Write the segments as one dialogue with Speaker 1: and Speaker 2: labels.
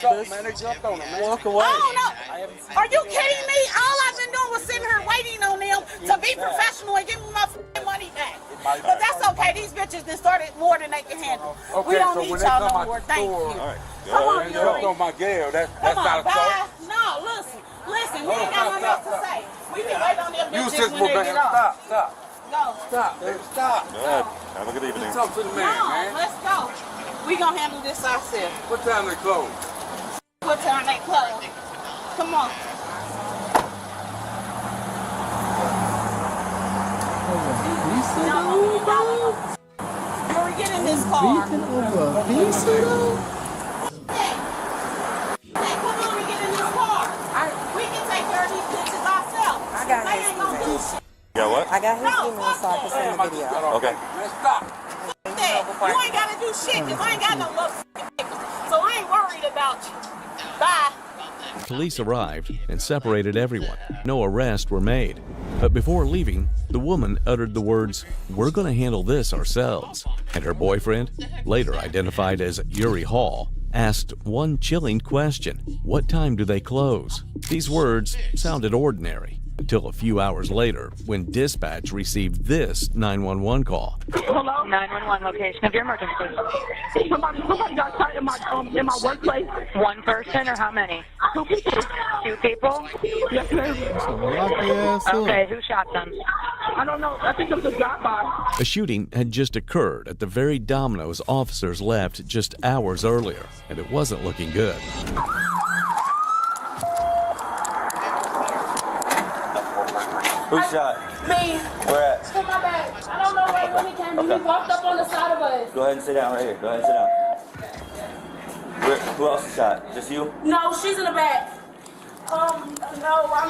Speaker 1: Man, they jumped on him, man. Walk away.
Speaker 2: Oh, no. Are you kidding me? All I've been doing was sitting here waiting on them to be professional and give me my money back. But that's okay. These bitches done started more than they can handle.
Speaker 1: Okay,
Speaker 2: we don't
Speaker 1: so
Speaker 2: need
Speaker 1: when they
Speaker 2: y'all
Speaker 1: come
Speaker 2: no
Speaker 1: out
Speaker 2: more.
Speaker 1: the
Speaker 2: Thank
Speaker 1: store,
Speaker 2: you.
Speaker 1: all right.
Speaker 2: Come on,
Speaker 1: They jumped on my girl. That's
Speaker 2: Come
Speaker 1: not
Speaker 2: on,
Speaker 1: a
Speaker 2: bye. No, listen. We ain't got nothing else to say. We can wait on them
Speaker 1: You
Speaker 2: bitches
Speaker 1: sit
Speaker 2: when
Speaker 1: for
Speaker 2: they
Speaker 1: man.
Speaker 2: get off.
Speaker 1: Stop.
Speaker 2: Go.
Speaker 1: Stop, baby. Stop.
Speaker 3: Go ahead. Have a good evening.
Speaker 1: Just talk to the man, man.
Speaker 2: Let's go. We gonna handle this ourselves.
Speaker 1: What time they close?
Speaker 2: What time they close? Come on. Hurry, get in this car. Hey, come on and get in this car. We can take care of these bitches ourselves.
Speaker 4: I got
Speaker 2: They ain't gonna do shit.
Speaker 3: You got what?
Speaker 4: I got his email so I can send the video.
Speaker 3: Okay.
Speaker 1: Man, stop.
Speaker 2: You ain't gotta do shit because I ain't got no motherfucking papers. So I ain't worried about you. Bye.
Speaker 5: Police arrived and separated everyone. No arrests were made. But before leaving, the woman uttered the words, "We're going to handle this ourselves." And her boyfriend, later identified as Yuri Hall, asked one chilling question: what time do they close? These words sounded ordinary until a few hours later when dispatch received this 911 call.
Speaker 6: Hello? 911 location of your emergency. Somebody got shot in my workplace. One person or how many? 2 people. 2 people?
Speaker 4: Yes, ma'am.
Speaker 6: Okay, who shot them?
Speaker 4: I don't know. I think it was a drive-by.
Speaker 5: A shooting had just occurred at the very Domino's officers left just hours earlier, and it wasn't looking good.
Speaker 7: Who shot?
Speaker 2: Me.
Speaker 7: Where at?
Speaker 2: Took my bag. I don't know where when he came.
Speaker 7: Okay.
Speaker 2: He walked up on the side of us.
Speaker 7: Go ahead and sit down right here. Go ahead and sit down. Who else is shot? Just you?
Speaker 2: No, she's in the back. No, I'm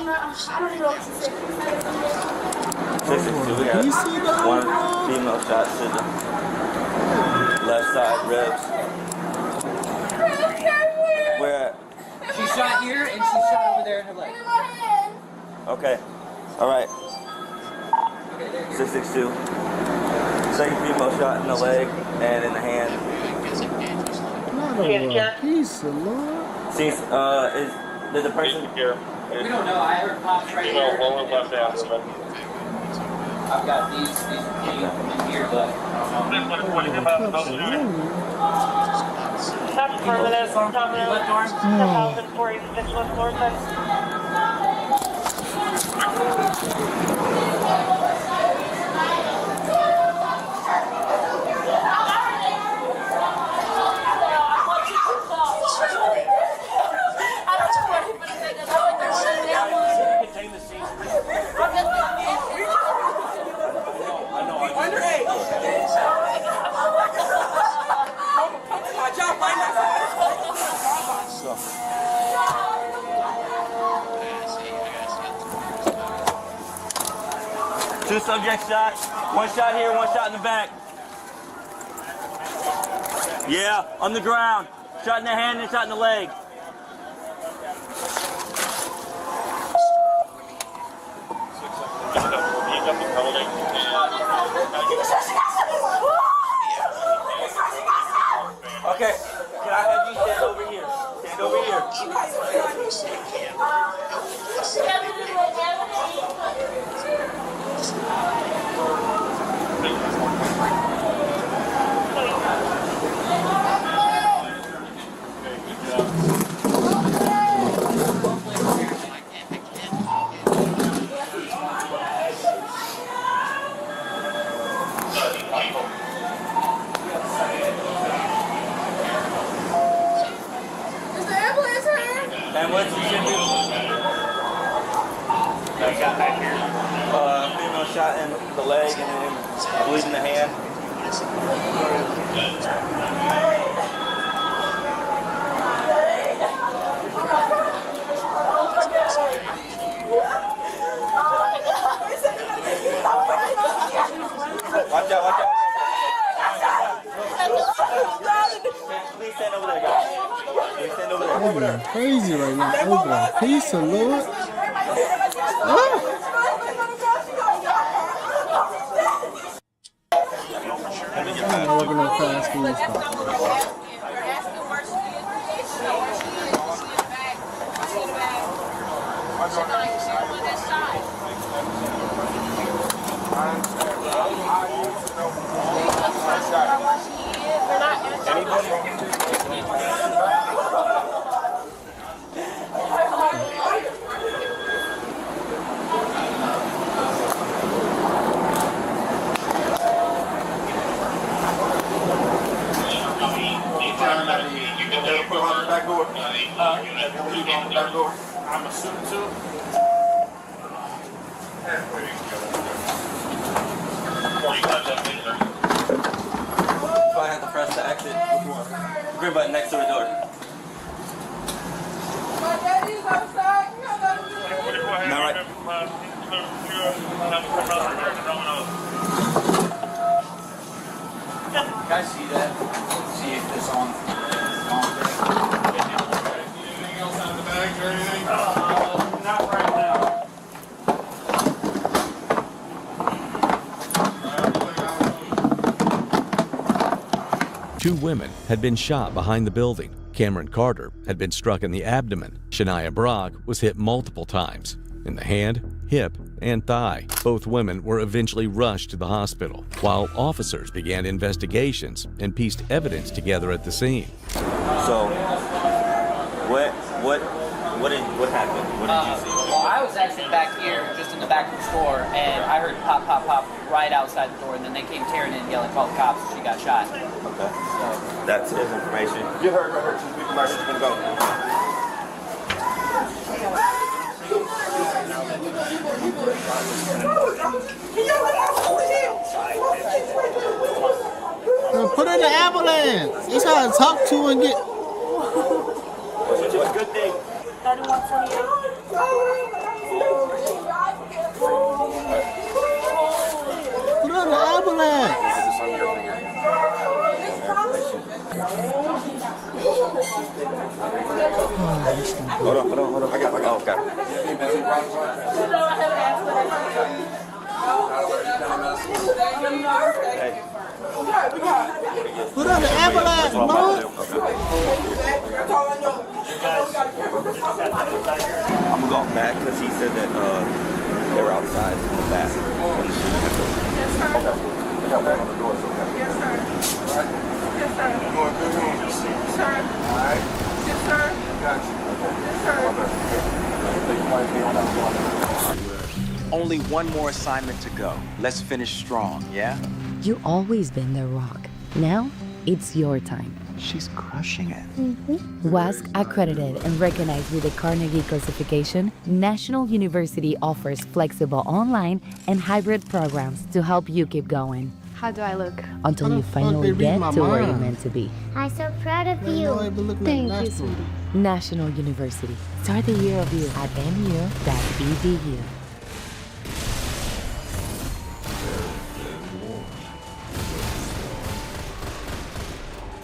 Speaker 2: not. I don't know what you said.
Speaker 7: 662. We got one female shot to the left side ribs. Where at?
Speaker 8: She shot here and she shot over there in her leg.
Speaker 7: Okay. All right. 662. Second female shot in the leg and in the hand. Did the person here?
Speaker 8: We don't know. I heard pops right here.
Speaker 3: Lower left abdomen.
Speaker 8: I've got these in here, but
Speaker 6: That's permanent.
Speaker 8: left arm.
Speaker 6: 1046 West Florida.
Speaker 7: Two subjects shot. One shot here, one shot in the back. Yeah, on the ground. Shot in the hand and shot in the leg. Okay, can I have you stand over here? Stand over here. Ambulance, you should be. Female shot in the leg and then bleed in the hand. Watch out, watch out. Please stand over there, guys. Please stand over there. Over there.
Speaker 9: Crazy right now. Oh God, peace and Lord. I'm not looking at fast food stuff.
Speaker 3: I'm assuming so.
Speaker 7: I have to press the exit green button next to the door. Not right.
Speaker 8: Can I see that? See if it's on.
Speaker 1: Anything else out of the bags or anything?
Speaker 8: Not right now.
Speaker 5: Two women had been shot behind the building. Cameron Carter had been struck in the abdomen. Shania Brock was hit multiple times in the hand, hip, and thigh. Both women were eventually rushed to the hospital, while officers began investigations and pieced evidence together at the scene.
Speaker 7: So, what happened? What did you see?
Speaker 8: Well, I was actually back here, just in the back of the store, and I heard pop, pop, pop right outside the door, and then they came tearing in, yelling, call the cops, and she got shot.
Speaker 7: Okay. So, that's his information. Get her, right here. She's gonna go.
Speaker 9: Put her in the ambulance. It's hard to talk to and get.
Speaker 7: Which is a good thing.
Speaker 2: 3128.
Speaker 9: Put her in the ambulance.
Speaker 7: Hold on. I got. Okay. Hey.
Speaker 9: Put her in the ambulance, Lord.
Speaker 7: I'm gonna go back because he said that they were outside in the back.
Speaker 10: Only one more assignment to go. Let's finish strong, yeah?
Speaker 11: You've always been the rock. Now, it's your time.
Speaker 10: She's crushing it.
Speaker 11: WASC accredited and recognized with the Carnegie classification, National University offers flexible online and hybrid programs to help you keep going.
Speaker 12: How do I look?
Speaker 11: Until you finally get to where you're meant to be.
Speaker 12: I'm so proud of you. Thank you, sweetie.
Speaker 11: National University. Start the year of you at nu.edu.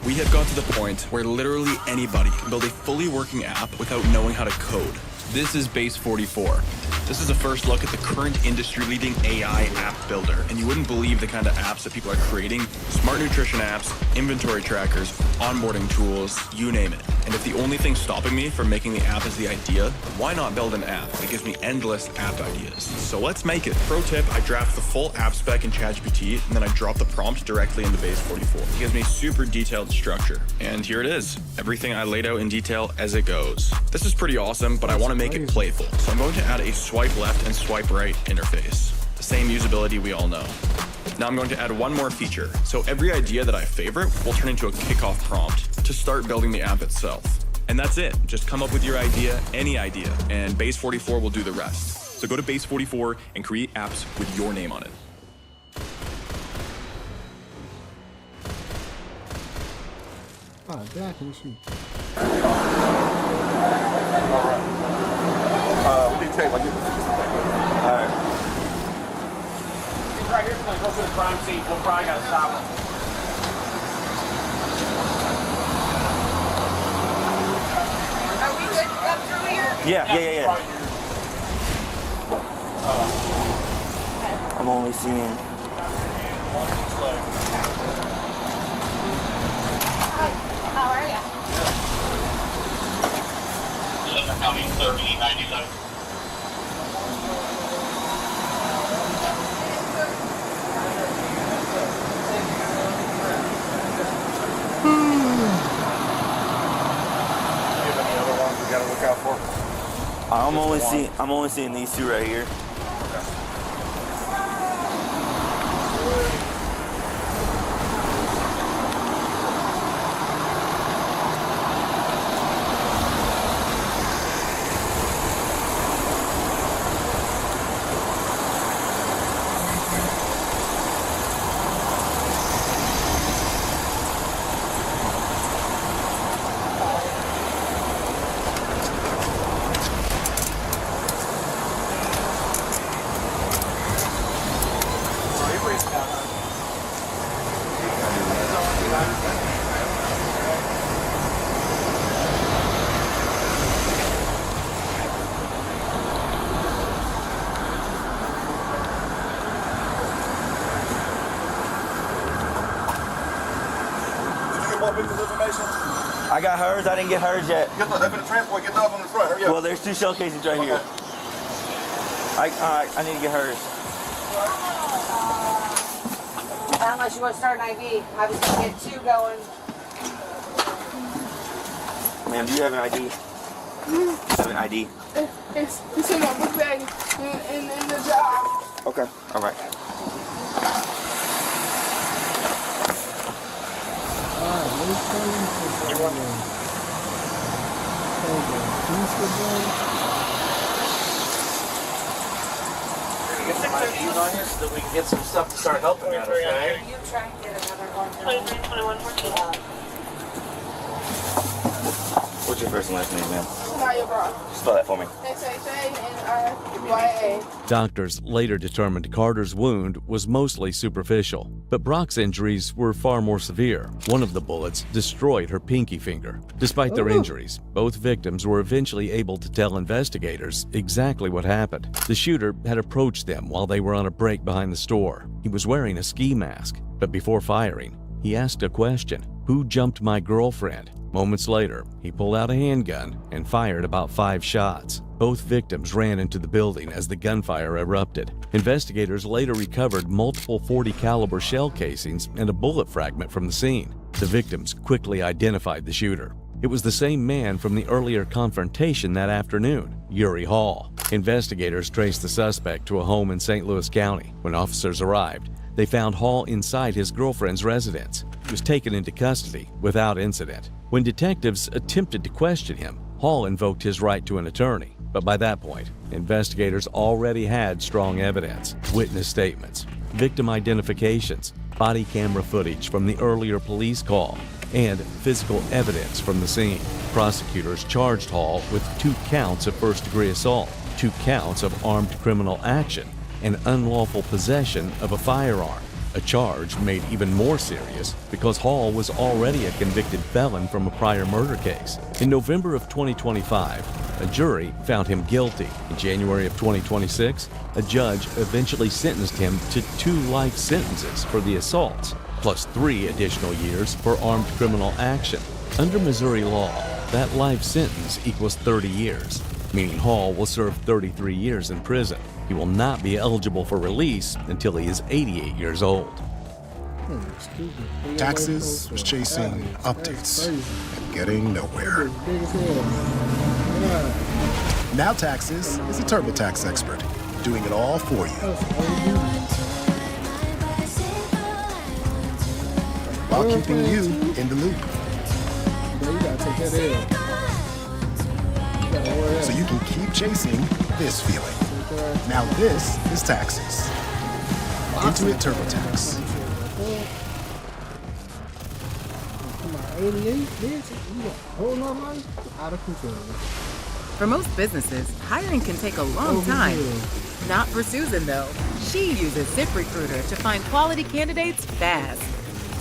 Speaker 13: We have got to the point where literally anybody can build a fully working app without knowing how to code. This is Base 44. This is a first look at the current industry-leading AI app builder, and you wouldn't believe the kind of apps that people are creating. Smart nutrition apps, inventory trackers, onboarding tools, you name it. And if the only thing stopping me from making the app is the idea, why not build an app that gives me endless app ideas? So let's make it. Pro tip, I draft the full app spec in ChatGPT, and then I drop the prompt directly into Base 44. It gives me super detailed structure. And here it is. Everything I laid out in detail as it goes. This is pretty awesome, but I want to make it playful. So I'm going to add a swipe left and swipe right interface. The same usability we all know. Now I'm going to add one more feature. So every idea that I favorite will turn into a kickoff prompt to start building the app itself. And that's it. Just come up with your idea, any idea, and Base 44 will do the rest. So go to Base 44 and create apps with your name on it.
Speaker 9: Oh, that can shoot.
Speaker 3: We need tape. All right.
Speaker 8: He's right here. When he goes to the crime scene, we'll probably gotta stop him.
Speaker 2: Are we good to go through here?
Speaker 7: Yeah. I'm only seeing.
Speaker 2: How are you?
Speaker 3: County 3097.
Speaker 7: I'm only seeing these two right here. I got hers. I didn't get hers yet.
Speaker 3: Get the transport. Get the up on the front. Hurry up.
Speaker 7: Well, there's two shell casings right here. I need to get hers.
Speaker 2: Unless you want to start an IV. I was going to get two going.
Speaker 7: Ma'am, do you have an ID? Do you have an ID?
Speaker 14: It's in my book bag in the job.
Speaker 7: Okay. All right.
Speaker 9: Get some IDs on here so that we can get some stuff to start helping out, okay?
Speaker 2: You try and get another one.
Speaker 6: 2321 14.
Speaker 7: What's your first and last name, ma'am?
Speaker 14: Naya Brock.
Speaker 7: Spell that for me.
Speaker 14: SHANIYA.
Speaker 5: Doctors later determined Carter's wound was mostly superficial, but Brock's injuries were far more severe. One of the bullets destroyed her pinky finger. Despite their injuries, both victims were eventually able to tell investigators exactly what happened. The shooter had approached them while they were on a break behind the store. He was wearing a ski mask, but before firing, he asked a question: "Who jumped my girlfriend?" Moments later, he pulled out a handgun and fired about 5 shots. Both victims ran into the building as the gunfire erupted. Investigators later recovered multiple .40 caliber shell casings and a bullet fragment from the scene. The victims quickly identified the shooter. It was the same man from the earlier confrontation that afternoon, Yuri Hall. Investigators traced the suspect to a home in St. Louis County. When officers arrived, they found Hall inside his girlfriend's residence. He was taken into custody without incident. When detectives attempted to question him, Hall invoked his right to an attorney. But by that point, investigators already had strong evidence: witness statements, victim identifications, body camera footage from the earlier police call, and physical evidence from the scene. Prosecutors charged Hall with 2 counts of first-degree assault, 2 counts of armed criminal action, and unlawful possession of a firearm. A charge made even more serious because Hall was already a convicted felon from a prior murder case. In November of 2025, a jury found him guilty. In January of 2026, a judge eventually sentenced him to 2 life sentences for the assaults, plus 3 additional years for armed criminal action. Under Missouri law, that life sentence equals 30 years, meaning Hall will serve 33 years in prison. He will not be eligible for release until he is 88 years old.
Speaker 15: Taxes was chasing updates and getting nowhere. Now Taxes is a TurboTax expert, doing it all for you, while keeping you in the loop. So you can keep chasing this feeling. Now this is Taxes. Intuit TurboTax.
Speaker 16: For most businesses, hiring can take a long time. Not for Susan, though. She uses ZipRecruiter to find quality candidates fast.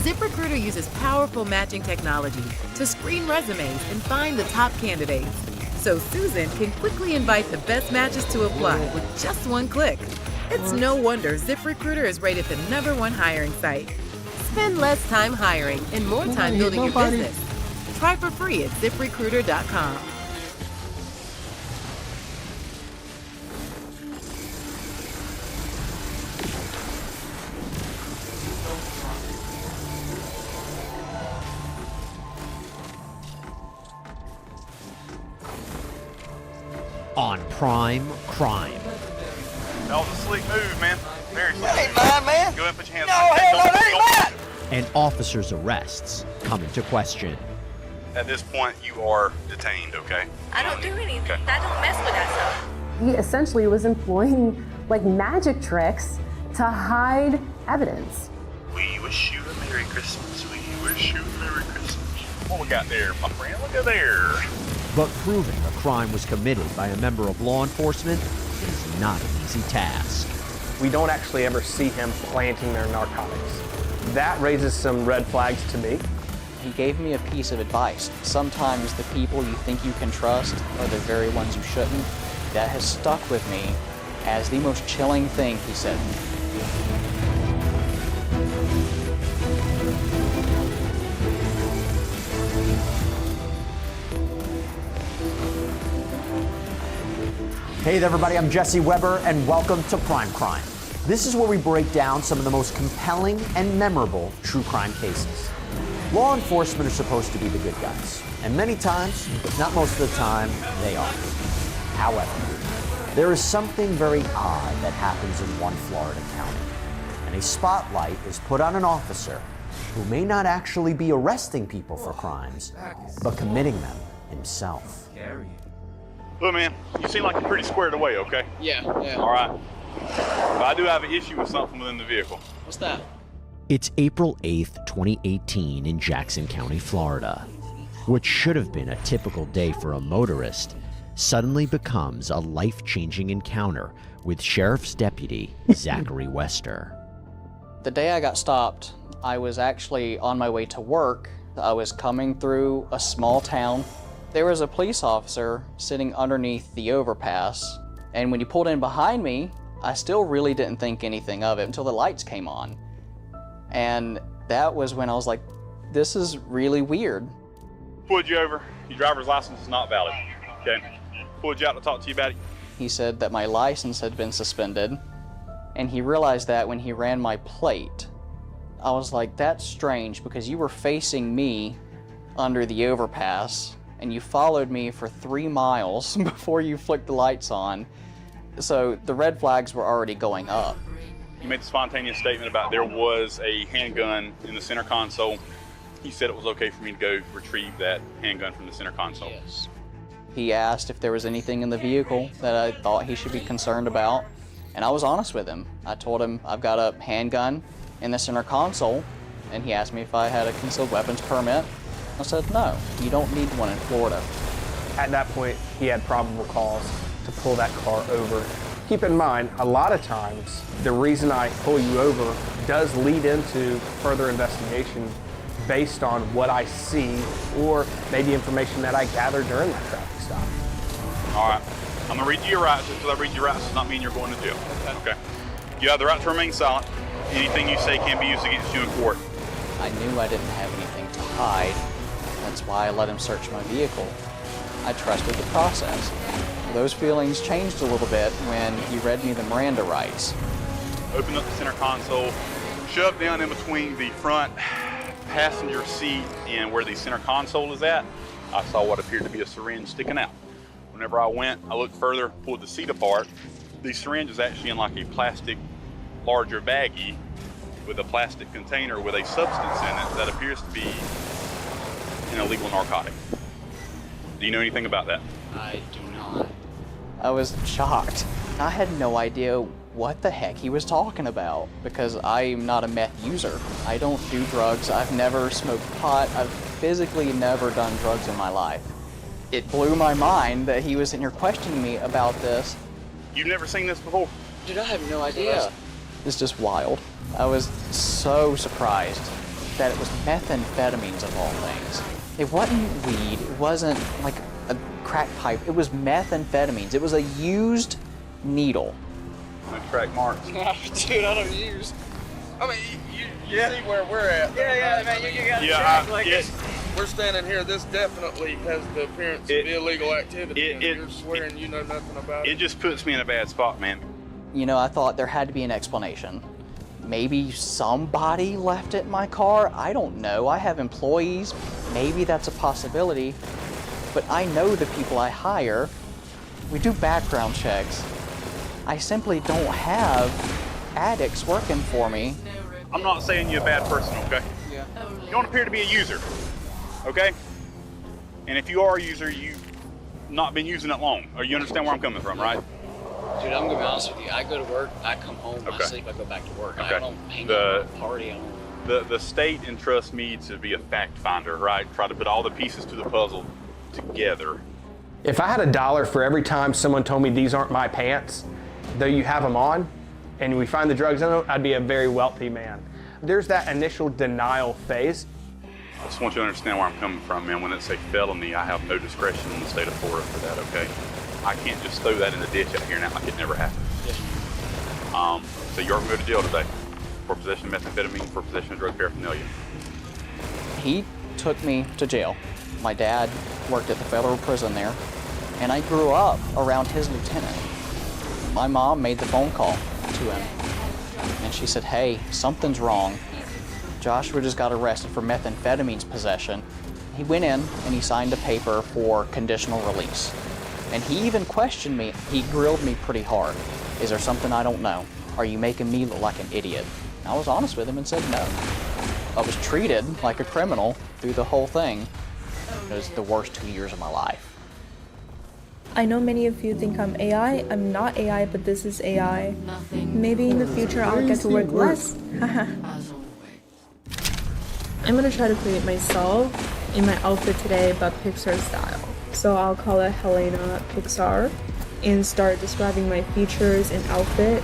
Speaker 16: ZipRecruiter uses powerful matching technology to screen resumes and find the top candidates, so Susan can quickly invite the best matches to apply with just 1 click. It's no wonder ZipRecruiter is rated the #1 hiring site. Spend less time hiring and more time building your business. Try for free at ZipRecruiter.com.
Speaker 17: on Prime Crime.
Speaker 3: That was a slick move, man. Seriously.
Speaker 7: That ain't mine, man.
Speaker 3: Go ahead and put your hands
Speaker 7: No,
Speaker 3: on
Speaker 7: hell no, that ain't mine.
Speaker 17: And officers' arrests come into question.
Speaker 3: At this point, you are detained, okay?
Speaker 18: I don't do anything. I don't mess with that stuff.
Speaker 19: He essentially was employing like magic tricks to hide evidence.
Speaker 3: We wish you a Merry Christmas. We wish you a Merry Christmas. What we got there, my friend? Look at there.
Speaker 17: But proving a crime was committed by a member of law enforcement is not an easy task.
Speaker 20: We don't actually ever see him planting their narcotics. That raises some red flags to me.
Speaker 8: He gave me a piece of advice. Sometimes the people you think you can trust are the very ones you shouldn't. That has stuck with me as the most chilling thing he said.
Speaker 17: Hey there, everybody, I'm Jesse Weber, and welcome to Prime Crime. This is where we break down some of the most compelling and memorable true crime cases. Law enforcement are supposed to be the good guys, and many times, not most of the time, they are. However, there is something very odd that happens in one Florida county, and a spotlight is put on an officer who may not actually be arresting people for crimes, but committing them himself.
Speaker 3: Look, man, you seem like you're pretty squared away, okay?
Speaker 8: Yeah.
Speaker 3: All right. But I do have an issue with something within the vehicle.
Speaker 8: What's that?
Speaker 17: It's April 8th, 2018 in Jackson County, Florida. What should have been a typical day for a motorist suddenly becomes a life-changing encounter with Sheriff's Deputy Zachary Wester.
Speaker 8: The day I got stopped, I was actually on my way to work. I was coming through a small town. There was a police officer sitting underneath the overpass, and when he pulled in behind me, I still really didn't think anything of it until the lights came on. And that was when I was like, this is really weird.
Speaker 3: Pulled you over. Your driver's license is not valid. Okay. Pulled you out to talk to you about it.
Speaker 8: He said that my license had been suspended, and he realized that when he ran my plate. I was like, that's strange because you were facing me under the overpass, and you followed me for 3 miles before you flicked the lights on. So the red flags were already going up.
Speaker 3: You made the spontaneous statement about there was a handgun in the center console. He said it was okay for me to go retrieve that handgun from the center console.
Speaker 8: Yes. He asked if there was anything in the vehicle that I thought he should be concerned about, and I was honest with him. I told him I've got a handgun in the center console, and he asked me if I had a concealed weapons permit. I said, no, you don't need one in Florida.
Speaker 20: At that point, he had probable cause to pull that car over. Keep in mind, a lot of times, the reason I pull you over does lead into further investigation based on what I see or maybe information that I gather during that traffic stop.
Speaker 3: All right. I'm going to read you your rights. Just because I read your rights does not mean you're going to jail. Okay. You have the right to remain silent. Anything you say can be used against you in court.
Speaker 8: I knew I didn't have anything to hide. That's why I let him search my vehicle. I trusted the process. Those feelings changed a little bit when he read me the Miranda rights.
Speaker 3: Opened up the center console, shoved down in between the front passenger seat and where the center console is at, I saw what appeared to be a syringe sticking out. Whenever I went, I looked further, pulled the seat apart. The syringe is actually in like a plastic, larger baggie with a plastic container with a substance in it that appears to be an illegal narcotic. Do you know anything about that?
Speaker 8: I do not. I was shocked. I had no idea what the heck he was talking about because I'm not a meth user. I don't do drugs. I've never smoked pot. I've physically never done drugs in my life. It blew my mind that he was in here questioning me about this.
Speaker 3: You've never seen this before?
Speaker 8: Dude, I have no idea. It's just wild. I was so surprised that it was methamphetamines of all things. It wasn't weed. It wasn't like a crack pipe. It was methamphetamines. It was a used needle.
Speaker 3: No crack marks.
Speaker 1: Dude, I don't use. I mean, you see where we're at.
Speaker 8: Yeah, man, you got
Speaker 1: yeah, like it. We're standing here. This definitely has the appearance of illegal activity. And you're swearing you know nothing about it.
Speaker 3: It just puts me in a bad spot, man.
Speaker 8: You know, I thought there had to be an explanation. Maybe somebody left it in my car. I don't know. I have employees. Maybe that's a possibility. But I know the people I hire. We do background checks. I simply don't have addicts working for me.
Speaker 3: I'm not saying you're a bad person, okay?
Speaker 8: Yeah.
Speaker 3: You don't appear to be a user, okay? And if you are a user, you've not been using it long. Or you understand where I'm coming from, right?
Speaker 8: Dude, I'm gonna be honest with you. I go to work, I come home, I sleep, I go back to work.
Speaker 3: Okay.
Speaker 8: I don't hang out, party. I don't.
Speaker 3: The state entrusts me to be a fact finder, right? Try to put all the pieces to the puzzle together.
Speaker 20: If I had $1 for every time someone told me these aren't my pants, though you have them on, and we find the drugs in them, I'd be a very wealthy man. There's that initial denial phase.
Speaker 3: I just want you to understand where I'm coming from, man. When it's a felony, I have no discretion in the state of Florida for that, okay? I can't just throw that in the ditch out here and act like it never happened.
Speaker 8: Yeah.
Speaker 3: So you're going to go to jail today for possession of methamphetamine, for possession of drug paraphernalia.
Speaker 8: He took me to jail. My dad worked at the federal prison there, and I grew up around his lieutenant. My mom made the phone call to him, and she said, hey, something's wrong. Joshua just got arrested for methamphetamine's possession. He went in and he signed a paper for conditional release. And he even questioned me. He grilled me pretty hard. Is there something I don't know? Are you making me look like an idiot? I was honest with him and said no. I was treated like a criminal through the whole thing. It was the worst 2 years of my life.
Speaker 21: I know many of you think I'm AI. I'm not AI, but this is AI. Maybe in the future I'll get to work less. I'm gonna try to create myself in my outfit today, but Pixar style. So I'll call it Helena Pixar and start describing my features and outfit.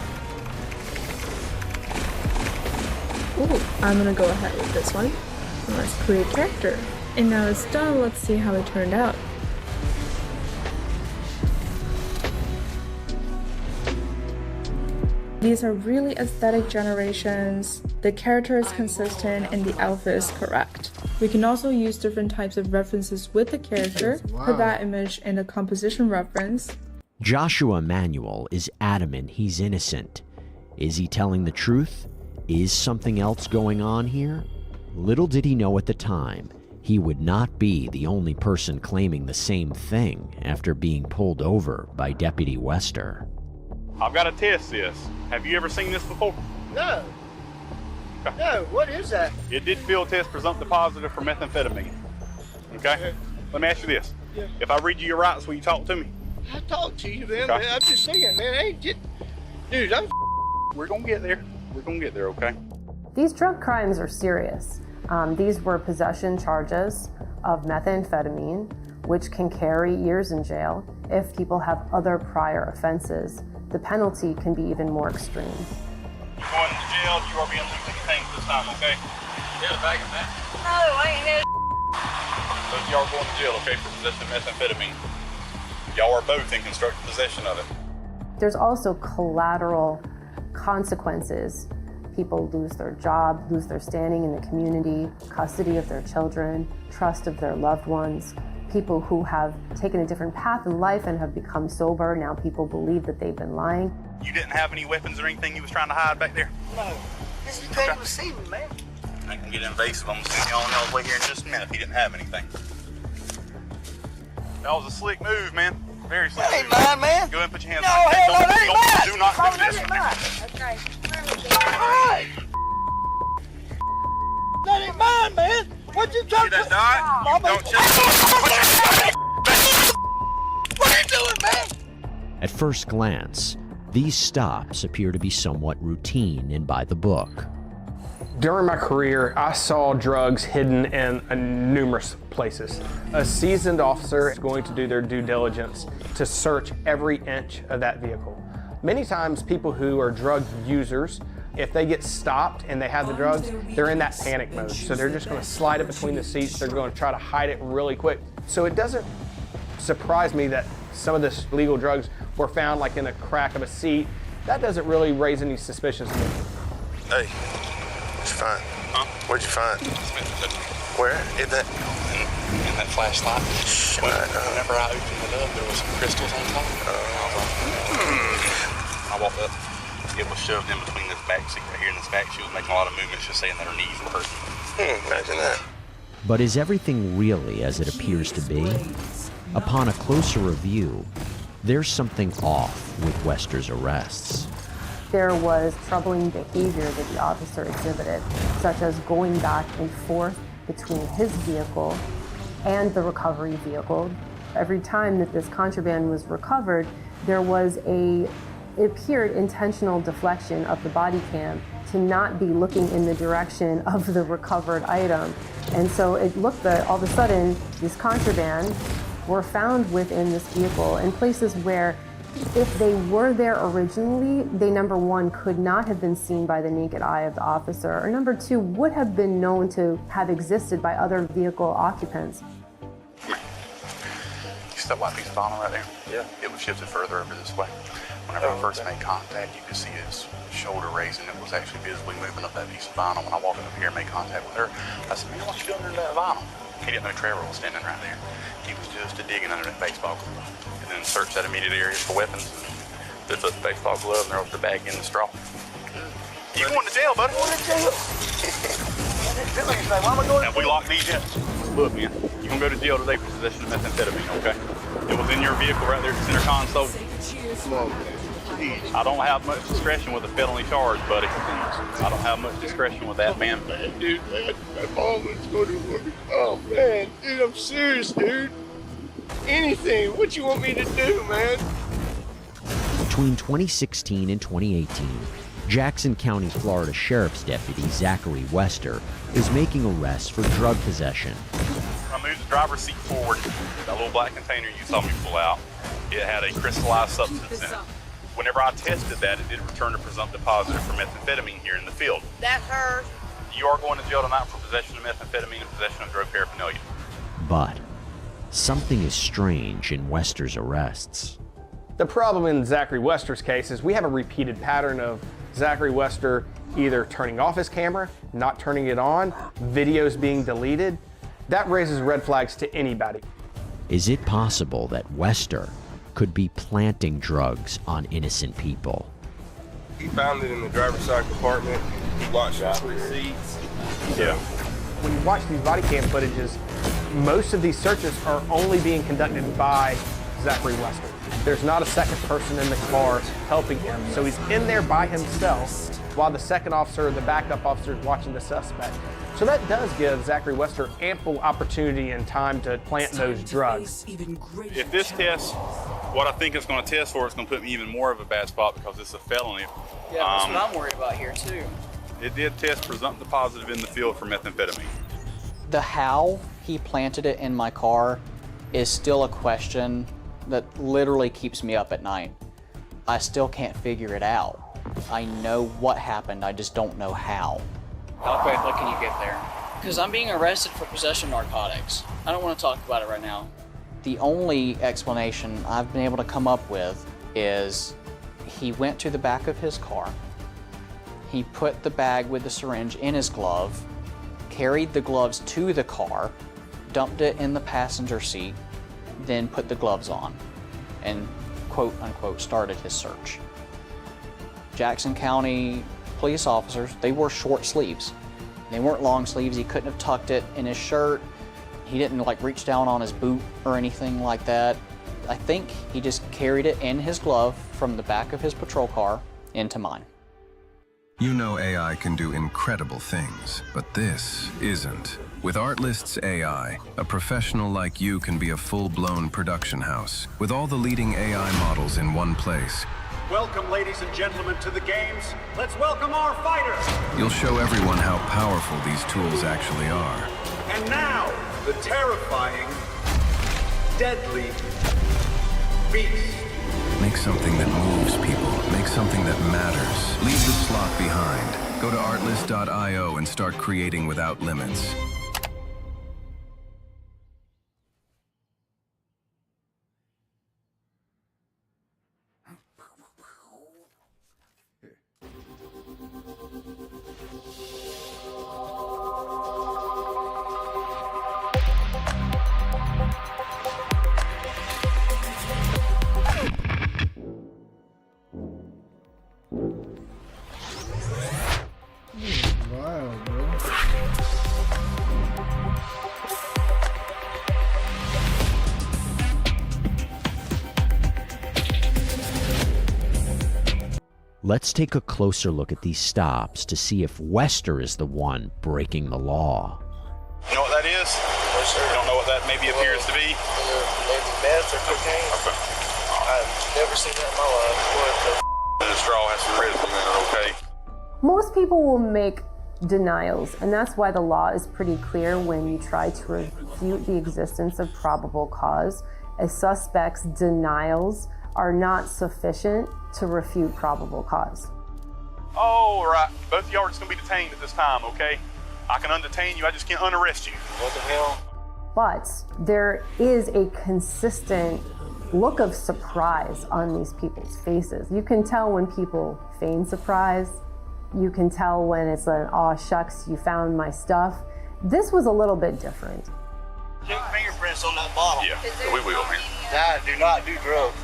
Speaker 21: Ooh, I'm gonna go ahead with this one. And let's create character. And now it's done, let's see how it turned out. These are really aesthetic generations. The character is consistent and the outfit is correct. We can also use different types of references with the character, put that image in a composition reference.
Speaker 22: Joshua Emanuel is adamant he's innocent. Is he telling the truth? Is something else going on here? Little did he know at the time, he would not be the only person claiming the same thing after being pulled over by Deputy Wester.
Speaker 3: I've got to test this. Have you ever seen this before?
Speaker 23: No. No, what is that?
Speaker 3: It did field test presumptive positive for methamphetamine. Okay? Let me ask you this.
Speaker 23: Yeah.
Speaker 3: If I read you your rights, will you talk to me?
Speaker 23: I talk to you, man.
Speaker 3: Okay.
Speaker 23: I'm just saying, man. Hey, dude,
Speaker 3: we're going to get there. We're going to get there, okay?
Speaker 19: These drug crimes are serious. These were possession charges of methamphetamine, which can carry years in jail. If people have other prior offenses, the penalty can be even more extreme.
Speaker 3: You're going to jail. You are being legally detained this time, okay? Yeah, back in that.
Speaker 18: No, I ain't
Speaker 3: Both y'all are going to jail, okay, for possession of methamphetamine. Y'all are both in constructive possession of it.
Speaker 19: There's also collateral consequences. People lose their job, lose their standing in the community, custody of their children, trust of their loved ones. People who have taken a different path in life and have become sober, now people believe that they've been lying.
Speaker 3: You didn't have any weapons or anything you was trying to hide back there?
Speaker 23: No. This is crazy to see me, man.
Speaker 3: I can get invasive. I'm going to send y'all on y'all's way here in just a minute if you didn't have anything. That was a slick move, man. Very slick move.
Speaker 23: That ain't mine, man.
Speaker 3: Go ahead and put your hands
Speaker 23: No,
Speaker 3: on
Speaker 23: hell no, that ain't mine.
Speaker 3: Do not do this.
Speaker 23: That ain't mine. Okay. All right. That ain't mine, man. What you trying to do?
Speaker 3: Don't check.
Speaker 23: What are you doing, man?
Speaker 22: At first glance, these stops appear to be somewhat routine and by the book.
Speaker 20: During my career, I saw drugs hidden in numerous places. A seasoned officer is going to do their due diligence to search every inch of that vehicle. Many times people who are drug users, if they get stopped and they have the drugs, they're in that panic mode. So they're just gonna slide it between the seats. They're gonna try to hide it really quick. So it doesn't surprise me that some of this legal drugs were found like in a crack of a seat. That doesn't really raise any suspicions to me.
Speaker 24: Hey, what'd you find? Huh? Where'd you find? Where? In that flashlight.
Speaker 3: Whenever I opened it up, there was some crystals on top. I walked up. It was shoved in between this back seat right here and this back. She was making a lot of movements, just saying that her knees were hurting.
Speaker 24: Imagine that.
Speaker 22: But is everything really as it appears to be? Upon a closer review, there's something off with Wester's arrests.
Speaker 19: There was troubling behavior that the officer exhibited, such as going back and forth between his vehicle and the recovery vehicle. Every time that this contraband was recovered, there was it appeared intentional deflection of the body cam to not be looking in the direction of the recovered item. And so it looked that all of a sudden, this contraband were found within this vehicle in places where if they were there originally, they, number one, could not have been seen by the naked eye of the officer, or number two, would have been known to have existed by other vehicle occupants.
Speaker 3: You see that white piece of vinyl right there? Yeah. It was shifted further over this way. Whenever I first made contact, you could see his shoulder raising. It was actually visibly moving up that piece of vinyl. When I walked up here and made contact with her, I said, man, what you doing under that vinyl? He didn't know Trevor was standing right there. He was just digging under that baseball glove. And then searched that immediate area for weapons. Just took the baseball glove and there was the bag in the straw. You going to jail, buddy? Going to jail. Have we locked these yet? Look, man, you're going to go to jail today for possession of methamphetamine, okay? It was in your vehicle right there at the center console. Come on, man. I don't have much discretion with a felony charge, buddy. I don't have much discretion with that, man.
Speaker 23: Dude, man, my mom was going to work. Oh, man, dude, I'm serious, dude. Anything. What you want me to do, man?
Speaker 22: Between 2016 and 2018, Jackson County, Florida Sheriff's Deputy Zachary Wester is making arrests for drug possession.
Speaker 3: I moved the driver's seat forward. That little black container you saw me pull out, it had a crystallized substance in it. Whenever I tested that, it did return a presumptive positive for methamphetamine here in the field.
Speaker 2: That's her.
Speaker 3: You are going to jail tonight for possession of methamphetamine and possession of drug paraphernalia.
Speaker 22: But something is strange in Wester's arrests.
Speaker 20: The problem in Zachary Wester's case is we have a repeated pattern of Zachary Wester either turning off his camera, not turning it on, videos being deleted. That raises red flags to anybody.
Speaker 22: Is it possible that Wester could be planting drugs on innocent people?
Speaker 23: He found it in the driver's side compartment. He watched the receipts.
Speaker 20: Yeah. When you watch these body cam footages, most of these searches are only being conducted by Zachary Wester. There's not a second person in the car helping him. So he's in there by himself while the second officer or the backup officer is watching the suspect. So that does give Zachary Wester ample opportunity and time to plant those drugs.
Speaker 3: If this test, what I think it's going to test for, it's going to put me even more of a bad spot because it's a felony.
Speaker 8: Yeah, that's what I'm worried about here too.
Speaker 3: It did test presumptive positive in the field for methamphetamine.
Speaker 8: The how he planted it in my car is still a question that literally keeps me up at night. I still can't figure it out. I know what happened, I just don't know how.
Speaker 4: How quickly can you get there? Because I'm being arrested for possession of narcotics. I don't want to talk about it right now.
Speaker 8: The only explanation I've been able to come up with is he went to the back of his car, he put the bag with the syringe in his glove, carried the gloves to the car, dumped it in the passenger seat, then put the gloves on, and quote unquote started his search. Jackson County police officers, they wore short sleeves. They weren't long sleeves. He couldn't have tucked it in his shirt. He didn't like reach down on his boot or anything like that. I think he just carried it in his glove from the back of his patrol car into mine.
Speaker 10: You know AI can do incredible things, but this isn't. With Artlist's AI, a professional like you can be a full-blown production house with all the leading AI models in one place.
Speaker 11: Welcome, ladies and gentlemen, to the games. Let's welcome our fighters.
Speaker 10: You'll show everyone how powerful these tools actually are.
Speaker 11: And now, the terrifying, deadly beast.
Speaker 10: Make something that moves people. Make something that matters. Leave the slot behind. Go to artlist.io and start creating without limits.
Speaker 22: Let's take a closer look at these stops to see if Wester is the one breaking the law.
Speaker 3: You know what that is?
Speaker 23: No, sir.
Speaker 3: You don't know what that maybe appears to be?
Speaker 23: Maybe meth or cocaine.
Speaker 3: Okay.
Speaker 23: I've never seen that in my life.
Speaker 3: And the straw has some residue in it, okay?
Speaker 19: Most people will make denials, and that's why the law is pretty clear when you try to refute the existence of probable cause. A suspect's denials are not sufficient to refute probable cause.
Speaker 3: Oh, right. Both of y'all are just going to be detained at this time, okay? I can undetain you, I just can't unarrest you.
Speaker 23: What the hell?
Speaker 19: But there is a consistent look of surprise on these people's faces. You can tell when people feign surprise. You can tell when it's an, aw shucks, you found my stuff. This was a little bit different.
Speaker 23: Check fingerprints on that bottle.
Speaker 3: Yeah, we will, man.
Speaker 23: Dad, do not do drugs.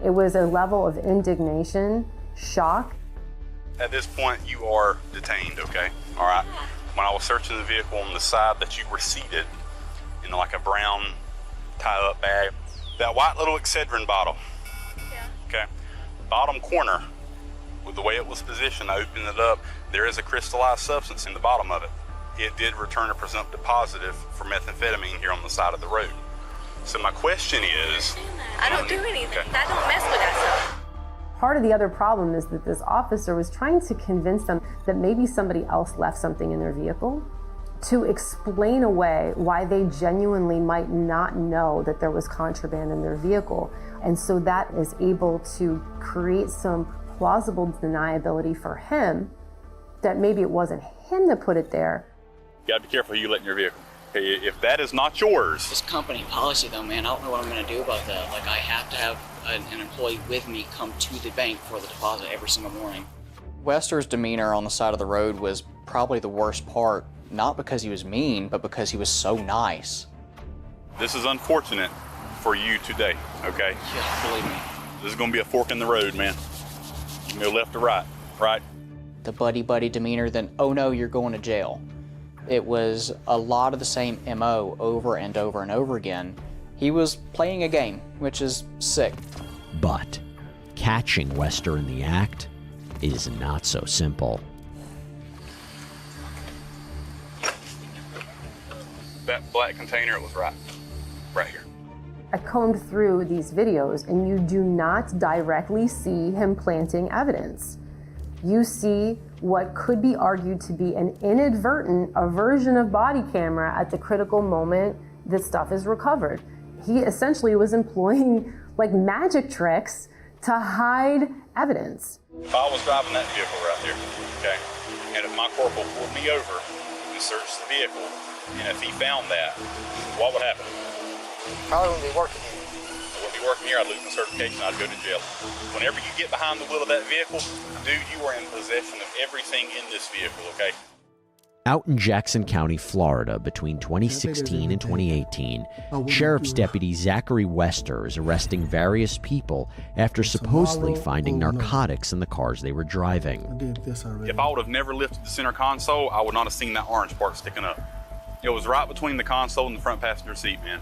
Speaker 19: It was a level of indignation, shock.
Speaker 3: At this point, you are detained, okay? All right. When I was searching the vehicle on the side that you were seated in like a brown tie-up bag, that white little Excedrin bottle, okay? Bottom corner, with the way it was positioned, I opened it up, there is a crystallized substance in the bottom of it. It did return a presumptive positive for methamphetamine here on the side of the road. So my question is...
Speaker 18: I don't do anything. Okay. I don't mess with that stuff.
Speaker 19: Part of the other problem is that this officer was trying to convince them that maybe somebody else left something in their vehicle to explain away why they genuinely might not know that there was contraband in their vehicle. And so that is able to create some plausible deniability for him that maybe it wasn't him that put it there.
Speaker 3: You gotta be careful who you let in your vehicle. Okay, if that is not yours.
Speaker 4: This company policy though, man, I don't know what I'm gonna do about that. Like I have to have an employee with me come to the bank for the deposit every single morning.
Speaker 8: Wester's demeanor on the side of the road was probably the worst part, not because he was mean, but because he was so nice.
Speaker 3: This is unfortunate for you today, okay?
Speaker 4: Yeah, believe me.
Speaker 3: This is gonna be a fork in the road, man. You can go left or right, right?
Speaker 8: The buddy-buddy demeanor, then, oh no, you're going to jail. It was a lot of the same MO over and over and over again. He was playing a game, which is sick.
Speaker 22: But catching Wester in the act is not so simple.
Speaker 3: That black container, it was right here.
Speaker 19: I combed through these videos and you do not directly see him planting evidence. You see what could be argued to be an inadvertent aversion of body camera at the critical moment this stuff is recovered. He essentially was employing like magic tricks to hide evidence.
Speaker 3: If I was driving that vehicle right there, okay, and if my corporal pulled me over and searched the vehicle, and if he found that, what would happen?
Speaker 23: Probably wouldn't be working here.
Speaker 3: I wouldn't be working here, I'd lose my certification, I'd go to jail. Whenever you get behind the wheel of that vehicle, dude, you are in possession of everything in this vehicle, okay?
Speaker 22: Out in Jackson County, Florida, between 2016 and 2018, Sheriff's Deputy Zachary Wester is arresting various people after supposedly finding narcotics in the cars they were driving.
Speaker 3: If I would have never lifted the center console, I would not have seen that orange part sticking up. It was right between the console and the front passenger seat, man.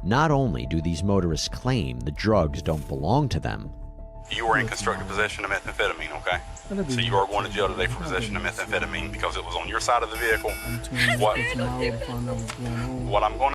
Speaker 22: Not only do these motorists claim the drugs don't belong to them,
Speaker 3: you were in constructive possession of methamphetamine, okay? So you are going to jail today for possession of methamphetamine because it was on your side of the vehicle. What I'm going